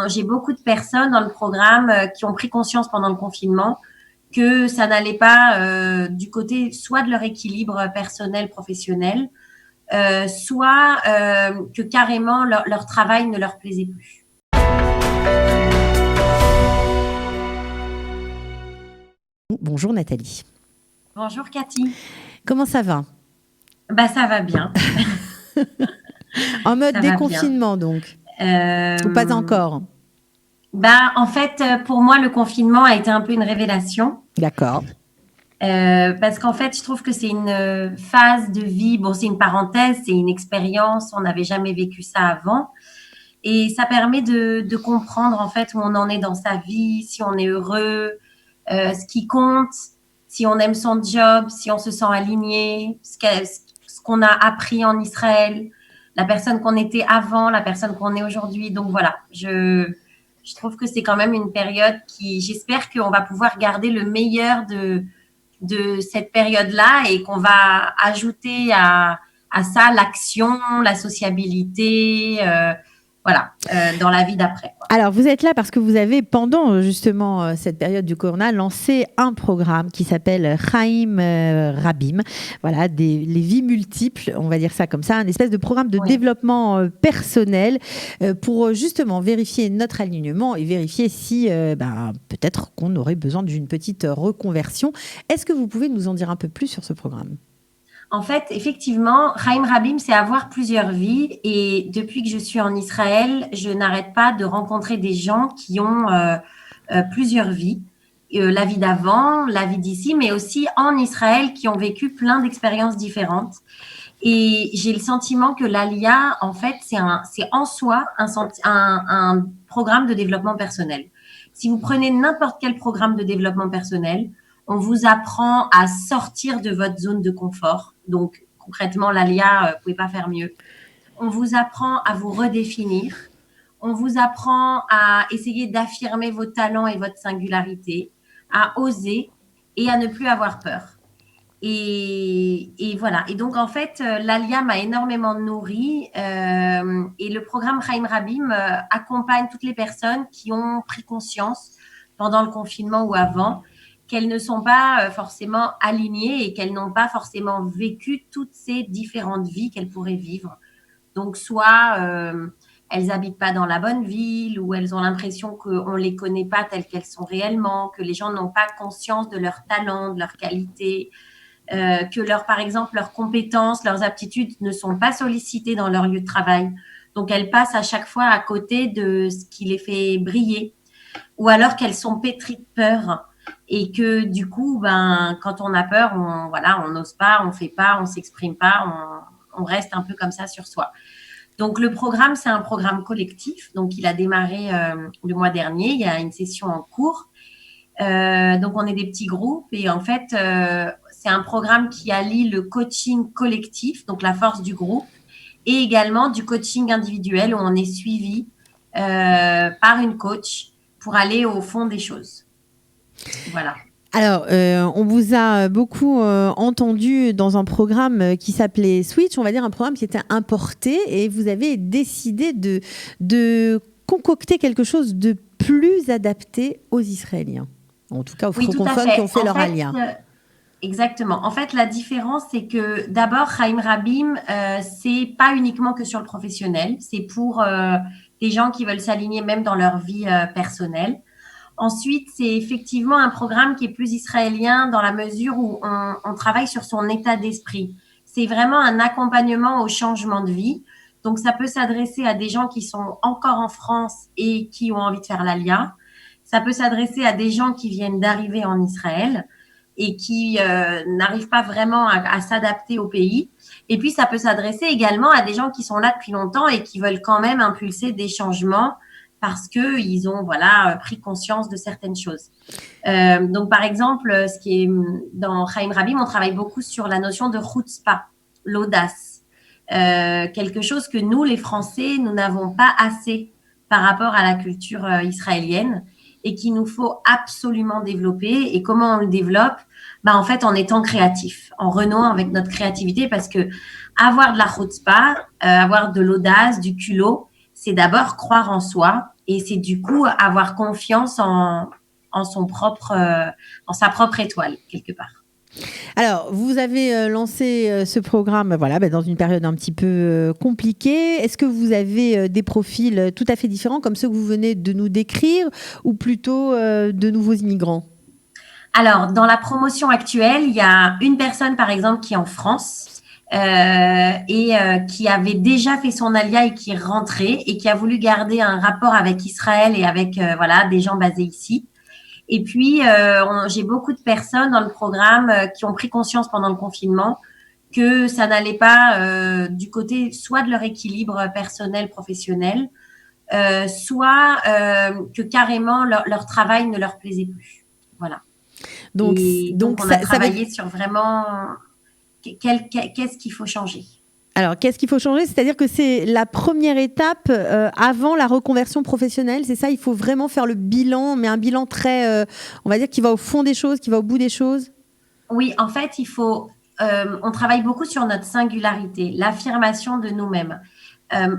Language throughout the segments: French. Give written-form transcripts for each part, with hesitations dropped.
J'ai beaucoup de personnes dans le programme qui ont pris conscience pendant le confinement que ça n'allait pas du côté soit de leur équilibre personnel, professionnel, soit que carrément leur travail ne leur plaisait plus. Bonjour Nathalie. Bonjour Cathy. Comment ça va? Bah ça va bien. En mode Ça va bien. déconfinement donc? Ou pas encore? Bah en fait, pour moi, le confinement a été un peu une révélation. D'accord. Parce qu'en fait, je trouve que c'est une phase de vie. Bon, c'est une parenthèse, c'est une expérience. On n'avait jamais vécu ça avant. Et ça permet de comprendre en fait où on en est dans sa vie, si on est heureux, ce qui compte, si on aime son job, si on se sent aligné, ce qu'on a appris en Israël, la personne qu'on était avant, la personne qu'on est aujourd'hui. Donc voilà, je trouve que c'est quand même une période qui, j'espère qu'on va pouvoir garder le meilleur de cette période-là et qu'on va ajouter à ça l'action, la sociabilité, voilà, dans la vie d'après. Alors, vous êtes là parce que vous avez, pendant justement cette période du corona, lancé un programme qui s'appelle Chaim Rabim. Voilà, les vies multiples, on va dire ça comme ça, un espèce de programme de développement personnel pour justement vérifier notre alignement et vérifier si peut-être qu'on aurait besoin d'une petite reconversion. Est-ce que vous pouvez nous en dire un peu plus sur ce programme ? En fait, effectivement, Chaim Rabim, c'est avoir plusieurs vies. Et depuis que je suis en Israël, je n'arrête pas de rencontrer des gens qui ont plusieurs vies. La vie d'avant, la vie d'ici, mais aussi en Israël, qui ont vécu plein d'expériences différentes. Et j'ai le sentiment que l'ALIA, en fait, c'est en soi un programme de développement personnel. Si vous prenez n'importe quel programme de développement personnel, on vous apprend à sortir de votre zone de confort. Donc, concrètement, l'ALIA, vous pouvez pas faire mieux. On vous apprend à vous redéfinir. On vous apprend à essayer d'affirmer vos talents et votre singularité, à oser et à ne plus avoir peur. Et voilà. Et donc, en fait, l'ALIA m'a énormément nourrie et le programme Chaim Rabim accompagne toutes les personnes qui ont pris conscience pendant le confinement ou avant qu'elles ne sont pas forcément alignées et qu'elles n'ont pas forcément vécu toutes ces différentes vies qu'elles pourraient vivre. Donc, soit elles n'habitent pas dans la bonne ville ou elles ont l'impression qu'on ne les connaît pas telles qu'elles sont réellement, que les gens n'ont pas conscience de leurs talents, de leurs qualités, que par exemple, leurs compétences, leurs aptitudes ne sont pas sollicitées dans leur lieu de travail. Donc, elles passent à chaque fois à côté de ce qui les fait briller. Ou alors qu'elles sont pétries de peur et que du coup, quand on a peur, on n'ose pas, on fait pas, on s'exprime pas, on reste un peu comme ça sur soi. Donc, le programme, c'est un programme collectif. Donc, il a démarré le mois dernier. Il y a une session en cours. Donc, on est des petits groupes et en fait, c'est un programme qui allie le coaching collectif, donc la force du groupe, et également du coaching individuel où on est suivi par une coach pour aller au fond des choses. Voilà. Alors, on vous a beaucoup entendu dans un programme qui s'appelait Switch, on va dire un programme qui était importé, et vous avez décidé de concocter quelque chose de plus adapté aux Israéliens, en tout cas aux francophones qui ont fait leur ALIA. Exactement. En fait, la différence, c'est que d'abord, Chaim Rabim, c'est pas uniquement que sur le professionnel, c'est pour les gens qui veulent s'aligner même dans leur vie personnelle. Ensuite, c'est effectivement un programme qui est plus israélien dans la mesure où on travaille sur son état d'esprit. C'est vraiment un accompagnement au changement de vie. Donc, ça peut s'adresser à des gens qui sont encore en France et qui ont envie de faire l'ALIA. Ça peut s'adresser à des gens qui viennent d'arriver en Israël et qui n'arrivent pas vraiment à s'adapter au pays. Et puis, ça peut s'adresser également à des gens qui sont là depuis longtemps et qui veulent quand même impulser des changements parce qu'ils ont pris conscience de certaines choses. Donc, par exemple, ce qui est dans Chaim Rabim, on travaille beaucoup sur la notion de chutzpah, l'audace. Quelque chose que nous, les Français, nous n'avons pas assez par rapport à la culture israélienne et qu'il nous faut absolument développer. Et comment on le développe? En fait, en étant créatif, en renouant avec notre créativité, parce que avoir de la chutzpah, avoir de l'audace, du culot, c'est d'abord croire en soi Et c'est du coup avoir confiance en sa propre étoile, quelque part. Alors, vous avez lancé ce programme dans une période un petit peu compliquée. Est-ce que vous avez des profils tout à fait différents comme ceux que vous venez de nous décrire ou plutôt de nouveaux immigrants ? Alors, dans la promotion actuelle, il y a une personne, par exemple, qui est en France qui avait déjà fait son alia et qui est rentrée et qui a voulu garder un rapport avec Israël et avec des gens basés ici. Et puis, j'ai beaucoup de personnes dans le programme qui ont pris conscience pendant le confinement que ça n'allait pas du côté soit de leur équilibre personnel, professionnel, soit que carrément leur travail ne leur plaisait plus. Voilà. Donc on a travaillé sur vraiment qu'est-ce qu'il faut changer. Alors, qu'est-ce qu'il faut changer ? C'est-à-dire que c'est la première étape avant la reconversion professionnelle, c'est ça ? Il faut vraiment faire le bilan, mais un bilan très, on va dire, qui va au fond des choses, qui va au bout des choses ? Oui, en fait, on travaille beaucoup sur notre singularité, l'affirmation de nous-mêmes.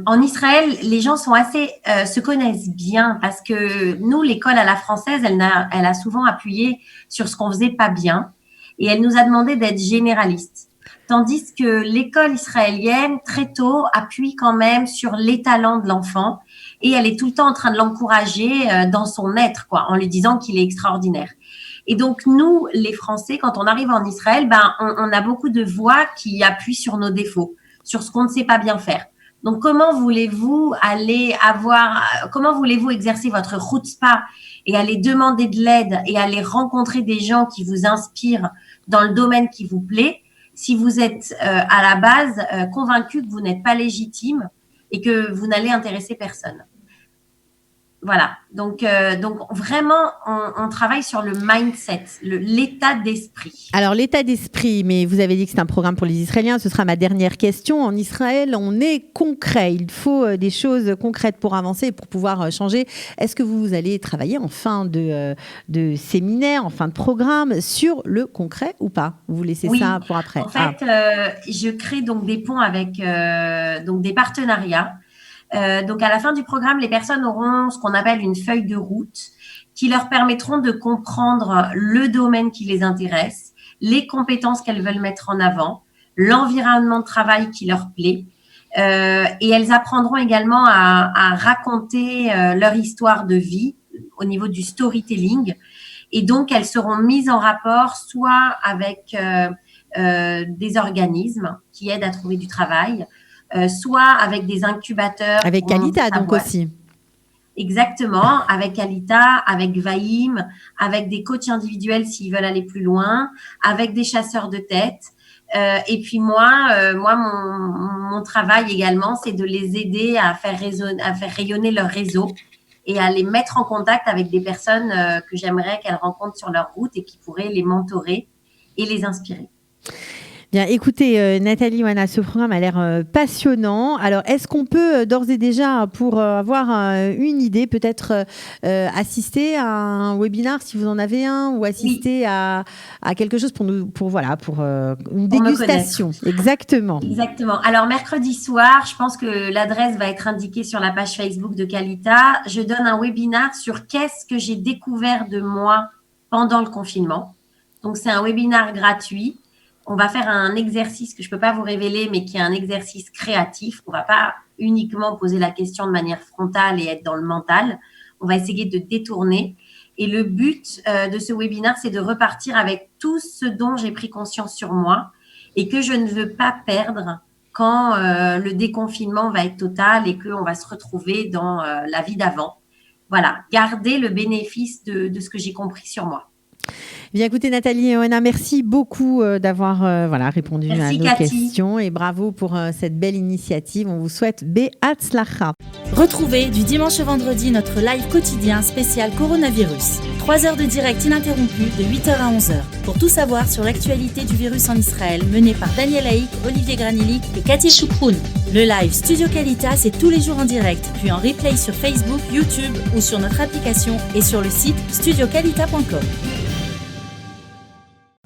En Israël, les gens se connaissent bien parce que nous, l'école à la française, elle a souvent appuyé sur ce qu'on faisait pas bien et elle nous a demandé d'être généralistes. Tandis que l'école israélienne, très tôt, appuie quand même sur les talents de l'enfant et elle est tout le temps en train de l'encourager dans son être, en lui disant qu'il est extraordinaire. Et donc, nous, les Français, quand on arrive en Israël, on a beaucoup de voix qui appuient sur nos défauts, sur ce qu'on ne sait pas bien faire. Donc, comment voulez-vous exercer votre chutzpah et aller demander de l'aide et aller rencontrer des gens qui vous inspirent dans le domaine qui vous plaît si vous êtes à la base convaincu que vous n'êtes pas légitime et que vous n'allez intéresser personne. Voilà, donc vraiment, on travaille sur le mindset, l'état d'esprit. Alors, l'état d'esprit, mais vous avez dit que c'est un programme pour les Israéliens, ce sera ma dernière question. En Israël, on est concret, il faut des choses concrètes pour avancer et pour pouvoir changer. Est-ce que vous allez travailler en fin de séminaire, en fin de programme, sur le concret ou pas ? Vous laissez ça pour après ? En fait, je crée donc des ponts avec des partenariats. Donc, à la fin du programme, les personnes auront ce qu'on appelle une feuille de route qui leur permettront de comprendre le domaine qui les intéresse, les compétences qu'elles veulent mettre en avant, l'environnement de travail qui leur plaît. Et elles apprendront également à raconter leur histoire de vie au niveau du storytelling. Et donc, elles seront mises en rapport soit avec des organismes qui aident à trouver du travail, soit avec des incubateurs. Avec Kalita, donc aussi. Exactement, avec Kalita, avec Vaïm, avec des coachs individuels s'ils veulent aller plus loin, avec des chasseurs de tête. Et puis moi, mon travail également, c'est de les aider à faire rayonner leur réseau et à les mettre en contact avec des personnes que j'aimerais qu'elles rencontrent sur leur route et qui pourraient les mentorer et les inspirer. Bien, écoutez, Nathalie Wana, ce programme a l'air passionnant. Alors, est-ce qu'on peut d'ores et déjà, pour avoir une idée, peut-être assister à un webinaire si vous en avez un, ou assister à quelque chose pour une dégustation. Exactement. Exactement. Alors, mercredi soir, je pense que l'adresse va être indiquée sur la page Facebook de Kalita. Je donne un webinaire sur qu'est-ce que j'ai découvert de moi pendant le confinement. Donc, c'est un webinaire gratuit. On va faire un exercice que je ne peux pas vous révéler, mais qui est un exercice créatif. On ne va pas uniquement poser la question de manière frontale et être dans le mental. On va essayer de détourner. Et le but de ce webinaire, c'est de repartir avec tout ce dont j'ai pris conscience sur moi et que je ne veux pas perdre quand le déconfinement va être total et qu'on va se retrouver dans la vie d'avant. Voilà, garder le bénéfice de ce que j'ai compris sur moi. Bien, écoutez, Nathalie Wana, merci beaucoup d'avoir répondu à nos questions et bravo pour cette belle initiative. On vous souhaite Be'atzlacha. Retrouvez du dimanche au vendredi notre live quotidien spécial coronavirus. 3 heures de direct ininterrompu de 8h à 11h. Pour tout savoir sur l'actualité du virus en Israël, mené par Daniel Haïk, Olivier Granilic et Cathy Chouproun. Le live Studio Kalita, c'est tous les jours en direct, puis en replay sur Facebook, YouTube ou sur notre application et sur le site studiokalita.com.